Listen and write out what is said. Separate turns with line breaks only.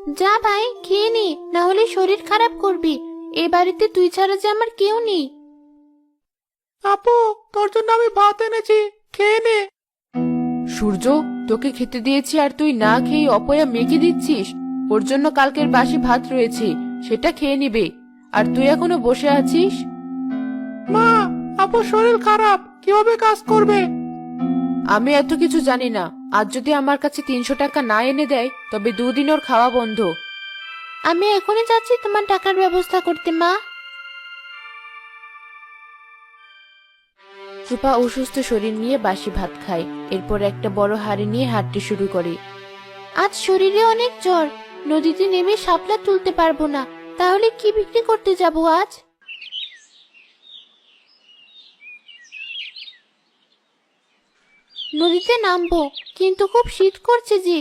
যা ভাই, খেয়ে নে, না হলে শরীর খারাপ করবি। এ বাড়িতে তুই ছাড়া যে আমার কেউ নেই।
আপু, তোর জন্য আমি ভাত এনেছি, খেয়ে নে।
সূর্য, তোকে খেতে দিয়েছি আর তুই না খেয়ে অপয়া মেখে দিচ্ছিস। ওর জন্য কালকের বাসি ভাত রয়েছে, সেটা খেয়ে নিবে। আর তুই এখনো বসে আছিস?
মা, আপুর শরীর খারাপ, কিভাবে কাজ করবে?
আমি এত কিছু জানি না। আজ যদি আমার কাছে 300 টাকা না এনে দেয় তবে 2 দিন ওর খাওয়া বন্ধ।
আমি এখনই যাচ্ছি তোমার টাকার ব্যবস্থা করতে, মা।
রূপা অসুস্থ শরীর নিয়ে বাসি ভাত খায়, এরপর একটা বড় হাঁড়ি নিয়ে হাঁটতে শুরু করে।
আজ শরীরে অনেক জ্বর, নদীতে নেমে শাপলা তুলতে পারবো না। তাহলে কি বিক্রি করতে যাব আজ? নদীতে নামবো, কিন্তু খুব শীত করছে যে।